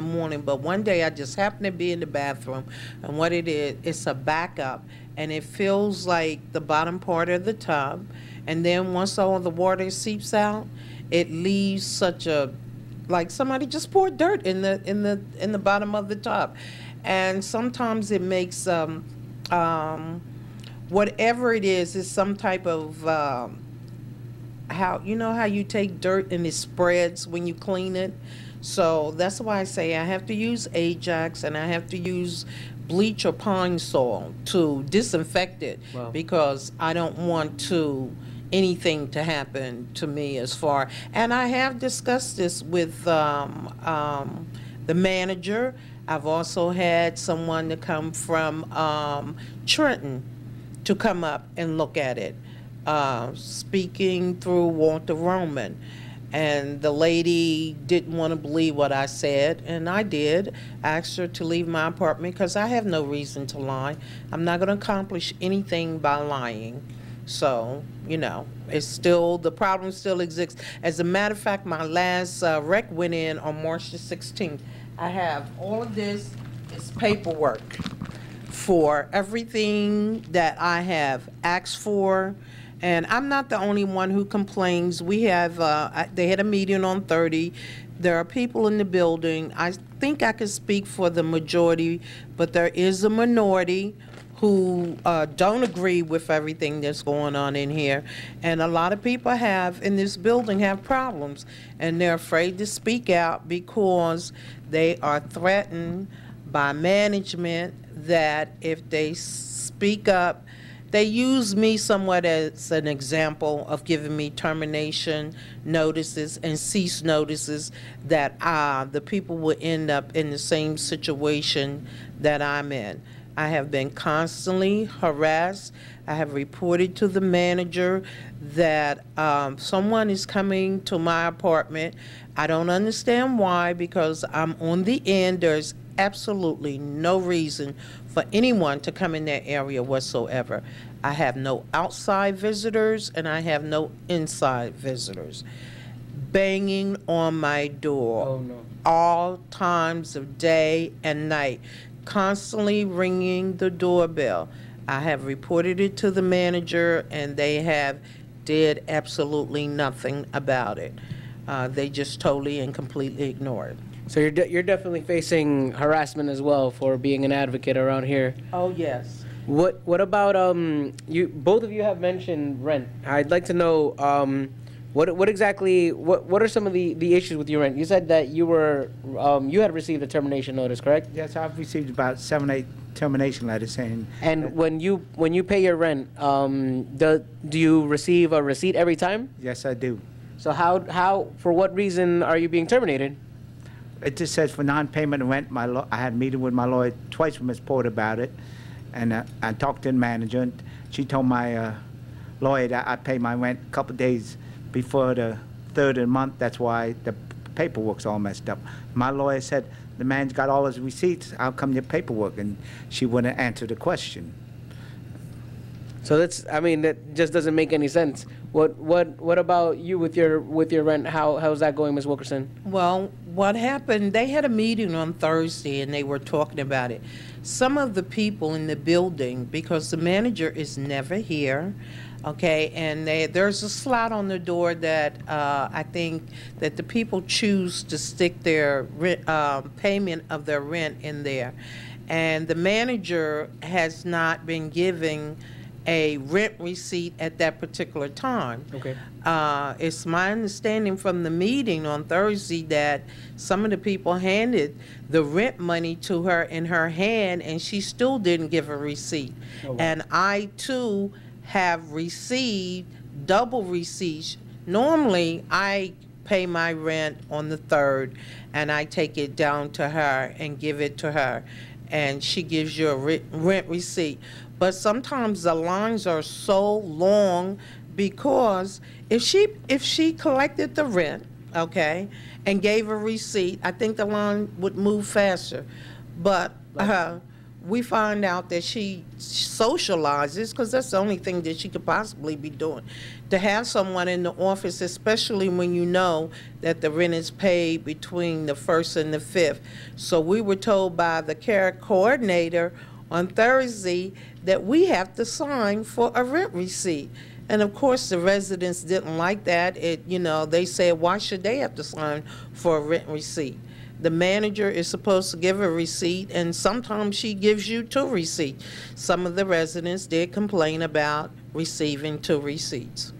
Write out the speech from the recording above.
the morning, but one day I just happened to be in the bathroom, and what it is, it's a backup, and it feels like the bottom part of the tub, and then once all the water seeps out, it leaves such a, like somebody just poured dirt in the bottom of the tub, and sometimes it makes whatever it is some type of how you take dirt and it spreads when you clean it. So that's why I say I have to use Ajax and I have to use bleach or pine sol to disinfect it. Wow. Because I don't want anything to happen to me as far. And I have discussed this with the manager. I've also had someone to come from Trenton to come up and look at it, speaking through Walter Roman. And the lady didn't want to believe what I said, and I did. Asked her to leave my apartment because I have no reason to lie. I'm not going to accomplish anything by lying. So, it's still, the problem still exists. As a matter of fact, my last rec went in on March the 16th. I have all of this is paperwork for everything that I have asked for. And I'm not the only one who complains. We have, they had a meeting on 30. There are people in the building. I think I can speak for the majority, but there is a minority who don't agree with everything that's going on in here. And a lot of people in this building have problems. And they're afraid to speak out because they are threatened by management that if they speak up, they use me somewhat as an example of giving me termination notices and cease notices that the people will end up in the same situation that I'm in. I have been constantly harassed. I have reported to the manager that someone is coming to my apartment. I don't understand why, because I'm on the end. There's absolutely no reason for anyone to come in that area whatsoever. I have no outside visitors and I have no inside visitors. Banging on my door. Oh, no. All times of day and night. Constantly ringing the doorbell. I have reported it to the manager and they did absolutely nothing about it. They just totally and completely ignore it. So you're definitely facing harassment as well for being an advocate around here. Oh, yes. What about both of you have mentioned rent. I'd like to know what exactly are some of the issues with your rent? You said that you had received a termination notice, correct? Yes, I've received about 7 or 8 termination letters saying. And when you pay your rent, do you receive a receipt every time? Yes, I do. So how for what reason are you being terminated? It just says for non-payment of rent. I had a meeting with my lawyer twice with Ms. Porter about it, and I talked to the manager, and she told my lawyer that I pay my rent a couple of days before the 3rd of the month. That's why the paperwork's all messed up. My lawyer said, the man's got all his receipts, how come your paperwork? And she wouldn't answer the question. So that just doesn't make any sense. What about you with your rent? How's that going, Ms. Wilkerson? Well, what happened, they had a meeting on Thursday and they were talking about it. Some of the people in the building, because the manager is never here, okay, and there's a slot on the door that I think that the people choose to stick their payment of their rent in there. And the manager has not been giving a rent receipt at that particular time. Okay. It's my understanding from the meeting on Thursday that some of the people handed the rent money to her in her hand and she still didn't give a receipt. Oh, wow. And I too have received double receipts. Normally I pay my rent on the 3rd and I take it down to her and give it to her and she gives you a rent receipt. But sometimes the lines are so long because if she collected the rent, okay, and gave a receipt, I think the line would move faster. But we find out that she socializes, because that's the only thing that she could possibly be doing, to have someone in the office, especially when you know that the rent is paid between the 1st and the 5th. So we were told by the care coordinator on Thursday that we have to sign for a rent receipt. And of course, the residents didn't like that. They said, why should they have to sign for a rent receipt? The manager is supposed to give a receipt, and sometimes she gives you 2 receipts. Some of the residents did complain about receiving 2 receipts.